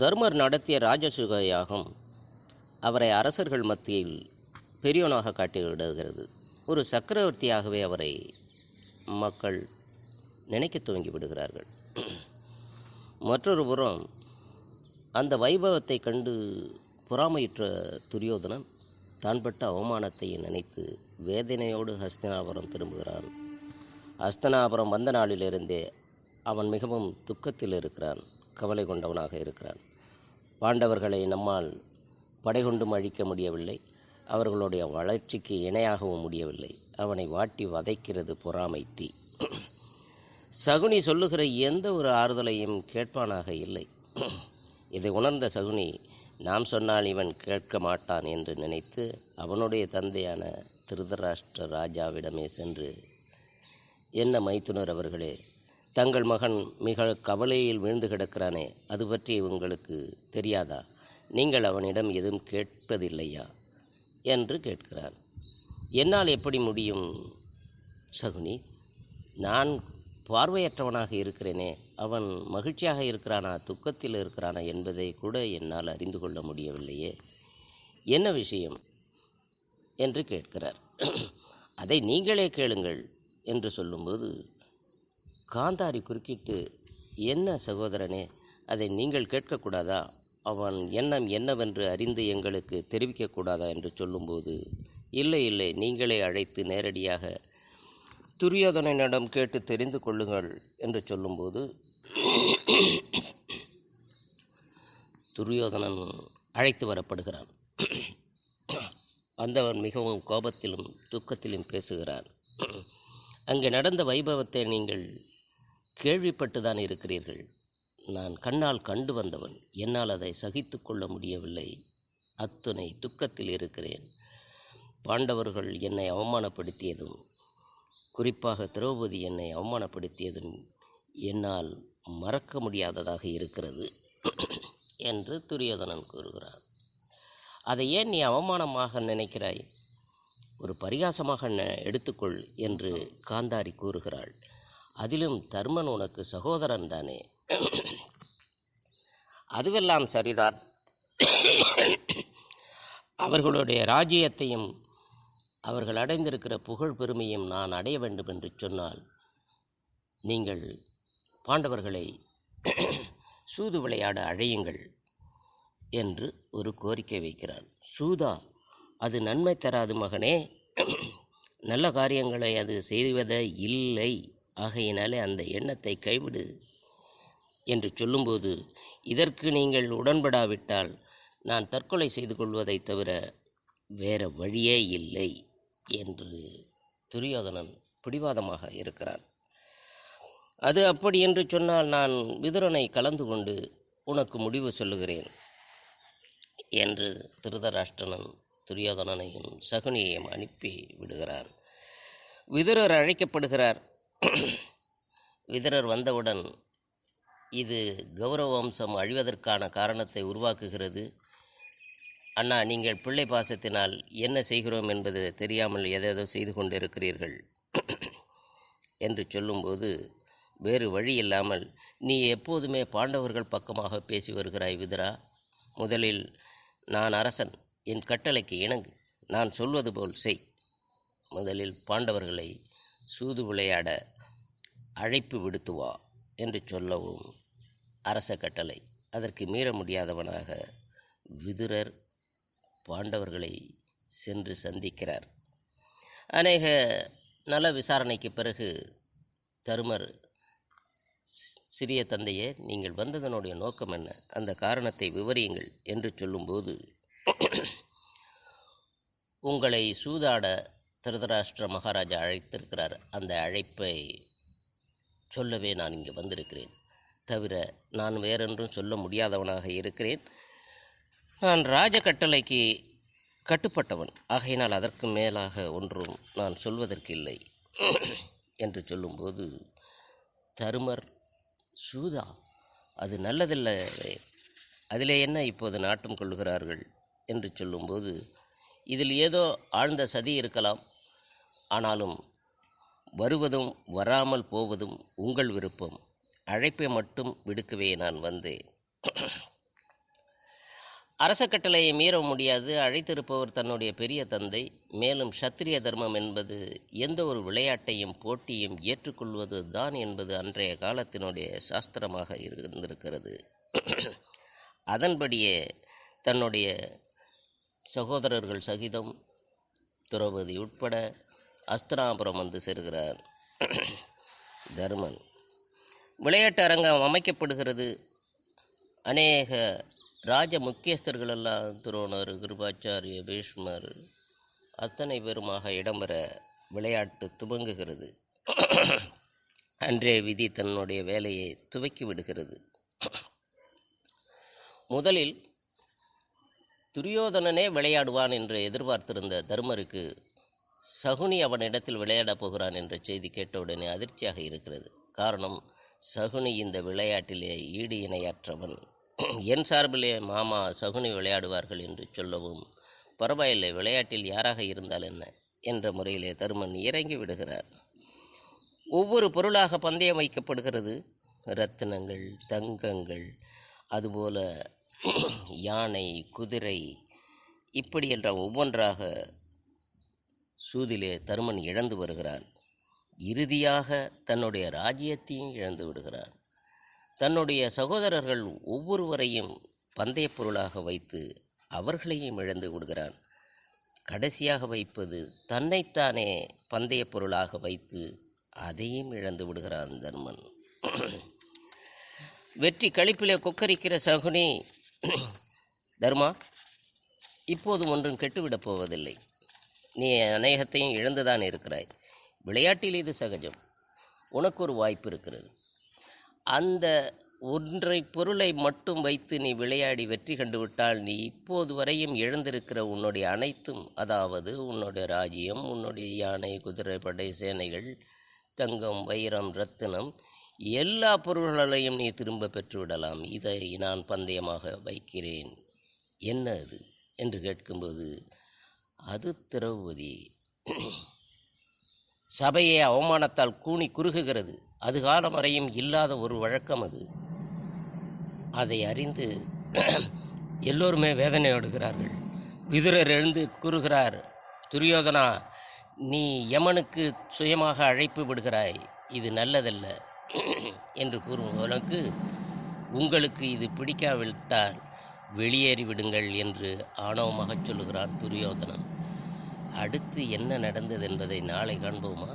தர்மர் நடத்திய ராஜசுக யாகம் அவரை அரசர்கள் மத்தியில் பெரியவனாக காட்டிவிடுகிறது. ஒரு சக்கரவர்த்தியாகவே அவரை மக்கள் நினைக்க துவங்கி விடுகிறார்கள். மற்றொரு புறம் அந்த வைபவத்தை கண்டு பொறாமையுற்ற துரியோதனன் தான்பட்ட அவமானத்தை நினைத்து வேதனையோடு ஹஸ்தினாபுரம் திரும்புகிறான். ஹஸ்தினாபுரம் வந்த நாளிலிருந்தே அவன் மிகவும் துக்கத்தில் இருக்கிறான், கவலை கொண்டவனாக இருக்கிறான். பாண்டவர்களை நம்மால் படை கொண்டும் அழிக்க முடியவில்லை, அவர்களுடைய வளர்ச்சிக்கு இணையாகவும் முடியவில்லை. அவனை வாட்டி வதைக்கிறது பொறாமை தீ. சகுனி சொல்லுகிற எந்த ஒரு ஆறுதலையும் கேட்பானாக இல்லை. இதை உணர்ந்த சகுனி நாம் சொன்னால் இவன் கேட்க மாட்டான் என்று நினைத்து அவனுடைய தந்தையான திருதராஷ்டிர ராஜாவிடமே சென்று, என்ன மைத்துனர் அவர்களே, தங்கள் மகன் மிக கவலையில் விழுந்து கிடக்கிறானே, அது பற்றி உங்களுக்கு தெரியாதா? நீங்கள் அவனிடம் எதுவும் கேட்பதில்லையா என்று கேட்கிறான். என்னால் எப்படி முடியும் சகுனி? நான் பார்வையற்றவனாக இருக்கிறேனே, அவன் மகிழ்ச்சியாக இருக்கிறானா துக்கத்தில் இருக்கிறானா என்பதை கூட என்னால் அறிந்து கொள்ள முடியவில்லையே, என்ன விஷயம் என்று கேட்கிறார். அதை நீங்களே கேளுங்கள் என்று சொல்லும்போது காந்தாரி குறுக்கிட்டு, என்ன சகோதரனே, அதை நீங்கள் கேட்கக்கூடாதா? அவன் எண்ணம் என்னவென்று அறிந்து எங்களுக்கு தெரிவிக்கக்கூடாதா என்று சொல்லும்போது, இல்லை இல்லை, நீங்களே அழைத்து நேரடியாக துரியோதனனிடம் கேட்டு தெரிந்து கொள்ளுங்கள் என்று சொல்லும்போது துரியோதனன் அழைத்து வரப்படுகிறான். வந்தவன் மிகவும் கோபத்திலும் துக்கத்திலும் பேசுகிறான். அங்கே நடந்த வைபவத்தை நீங்கள் கேள்விப்பட்டுதான் இருக்கிறீர்கள். நான் கண்ணால் கண்டு வந்தவன், என்னால் அதை சகித்து கொள்ள முடியவில்லை, அத்துணை துக்கத்தில் இருக்கிறேன். பாண்டவர்கள் என்னை அவமானப்படுத்தியதும், குறிப்பாக திரௌபதி என்னை அவமானப்படுத்தியதும் என்னால் மறக்க முடியாததாக இருக்கிறது என்று துரியோதனன் கூறுகிறார். அதை ஏன் நீ அவமானமாக நினைக்கிறாய்? ஒரு பரிகாசமாக எடுத்துக்கொள் என்று காந்தாரி கூறுகிறாள். அதிலும் தர்மன் உனக்கு சகோதரன் தானே? அதுவெல்லாம் சரிதான். அவர்களுடைய ராஜ்யத்தையும் அவர்கள் அடைந்திருக்கிற புகழ் பெருமையும் நான் அடைய வேண்டும் என்று சொன்னால் நீங்கள் பாண்டவர்களை சூது விளையாட அழையுங்கள் என்று ஒரு கோரிக்கை வைக்கிறான். சூதா? அது நன்மை தராது மகனே, நல்ல காரியங்களை அது செய்வதே இல்லை, ஆகையினாலே அந்த எண்ணத்தை கைவிடு என்று சொல்லும்போது, இதற்கு நீங்கள் உடன்படாவிட்டால் நான் தற்கொலை செய்து கொள்வதை தவிர வேறு வழியே இல்லை என்று துரியோதனன் பிடிவாதமாக இருக்கிறான். அது அப்படி என்று சொன்னால் நான் விதுரனை கலந்து கொண்டு உனக்கு முடிவு சொல்லுகிறேன் என்று திருதராஷ்டிரன் துரியோதனனையும் சகுனியையும் அனுப்பி விடுகிறான். விதுரர் அழைக்கப்படுகிறார். விதுரர் வந்தவுடன், இது கௌரவ வம்சம் அழிவதற்கான காரணத்தை உருவாக்குகிறது. அண்ணா, நீங்கள் பிள்ளை பாசத்தினால் என்ன செய்கிறோம் என்பது தெரியாமல் எதேதோ செய்து கொண்டிருக்கிறீர்கள் என்று சொல்லும்போது, வேறு வழி இல்லாமல், நீ எப்போதுமே பாண்டவர்கள் பக்கமாக பேசி வருகிறாய் விதுரா. முதலில் நான் அரசன், என் கட்டளைக்கு இணங்கு, நான் சொல்வது போல் செய். முதலில் பாண்டவர்களை சூது விளையாட அழைப்பு விடுத்து வா என்று சொல்லவும் அரச கட்டளை. அதற்கு மீற முடியாதவனாக விதுரர் பாண்டவர்களை சென்று சந்திக்கிறார். அநேக நல விசாரணைக்கு பிறகு தருமர், சிறிய தந்தையே, நீங்கள் வந்ததனுடைய நோக்கம் என்ன, அந்த காரணத்தை விவரியுங்கள் என்று சொல்லும்போது, உங்களை சூதாட திருதராஷ்டிர மகாராஜா அழைத்திருக்கிறார், அந்த அழைப்பை சொல்லவே நான் இங்கே வந்திருக்கிறேன். தவிர நான் வேறொன்றும் சொல்ல முடியாதவனாக இருக்கிறேன். நான் ராஜ கட்டளைக்கு கட்டுப்பட்டவன், ஆகையினால் அதற்கு மேலாக ஒன்றும் நான் சொல்வதற்கு இல்லை என்று சொல்லும்போது, தருமர், சூதா அது நல்லதில்லை, அதிலே என்ன இப்போது நாட்டம் கொள்ளுகிறார்கள் என்று சொல்லும்போது, இதில் ஏதோ ஆழ்ந்த சதி இருக்கலாம், ஆனாலும் வருவதும் வராமல் போவதும் உங்கள் விருப்பம். அழைப்பை மட்டும் விடுக்கவே நான் வந்தேன். அரச கட்டளையை மீற முடியாது. அழைத்திருப்பவர் தன்னுடைய பெரிய தந்தை. மேலும் சத்திரிய தர்மம் என்பது எந்த ஒரு விளையாட்டையும் போட்டியும் ஏற்றுக்கொள்வது தான் என்பது அன்றைய காலத்தினுடைய சாஸ்திரமாக இருந்திருக்கிறது. அதன்படியே தன்னுடைய சகோதரர்கள் சகிதம் திரௌபதி உட்பட அஸ்தினாபுரம் வந்து சேர்கிறார் தர்மன். விளையாட்டு அரங்கம் அமைக்கப்படுகிறது. அநேக ராஜ முக்கியஸ்தர்களெல்லாம் துரோணர், கிருபாச்சாரிய, பீஷ்மர் அத்தனை பேருமாக இடம்பெற விளையாட்டு துவங்குகிறது. அன்றைய விதி தன்னுடைய வேலையை துவக்கி விடுகிறது. முதலில் துரியோதனனே விளையாடுவான் என்று எதிர்பார்த்திருந்த தர்மருக்கு சகுனி அவனிடத்தில் விளையாடப் போகிறான் என்ற செய்தி கேட்டவுடனே அதிர்ச்சியாக இருக்கிறது. காரணம், சகுனி இந்த விளையாட்டிலே ஈடு இணையற்றவன். என் சார்பிலே மாமா சகுனி விளையாடுவார்கள் என்று சொல்லவும், பரவாயில்லை, விளையாட்டில் யாராக இருந்தால் என்ன என்ற முறையிலே தருமன் இறங்கி விடுகிறார். ஒவ்வொரு பொருளாக பந்தயம் வைக்கப்படுகிறது. இரத்தினங்கள், தங்கங்கள், அதுபோல யானை, குதிரை, இப்படி என்ற ஒவ்வொன்றாக சூதிலே தருமன் இழந்து வருகிறான். இறுதியாக தன்னுடைய ராஜ்யத்தையும் இழந்து விடுகிறான். தன்னுடைய சகோதரர்கள் ஒவ்வொருவரையும் பந்தய பொருளாக வைத்து அவர்களையும் இழந்து விடுகிறான். கடைசியாக வைப்பது தன்னைத்தானே பந்தய பொருளாக வைத்து அதையும் இழந்து விடுகிறான் தர்மன். வெற்றி களிப்பிலே கொக்கரிக்கிற சகுனி, தர்மா, இப்போதும் ஒன்றும் கெட்டுவிடப் போவதில்லை. நீ அநேகத்தையும் இழந்துதான் இருக்கிறாய். விளையாட்டில் இது சகஜம். உனக்கு ஒரு வாய்ப்பு இருக்கிறது. அந்த ஒன்றை பொருளை மட்டும் வைத்து நீ விளையாடி வெற்றி கண்டுவிட்டால் நீ இப்போது வரையும் இழந்திருக்கிற உன்னுடைய அனைத்தும், அதாவது உன்னுடைய ராஜ்யம், உன்னுடைய யானை, குதிரை படை, சேனைகள், தங்கம், வைரம், ரத்தினம், எல்லா பொருள்களையும் நீ திரும்ப பெற்றுவிடலாம். இதை நான் பந்தயமாக வைக்கிறேன். என்ன அது என்று கேட்கும்போது, அது திரௌபதி. சபையை அவமானத்தால் கூனி குறுகுகிறது. அது காலம் வரையும் இல்லாத ஒரு வழக்கம் அது. அதை அறிந்து எல்லோருமே வேதனையோடுகிறார்கள். விதுரர் எழுந்து கூறுகிறார், துரியோதனா, நீ யமனுக்கு சுயமாக அழைப்பு விடுகிறாய், இது நல்லதல்ல என்று கூறுவதற்கு, உங்களுக்கு இது பிடிக்காவிட்டால் வெளியேறி விடுங்கள் என்று ஆணவமாக சொல்லுகிறான் துரியோதனன். அடுத்து என்ன நடந்தது என்பதை நாளை காண்போமா?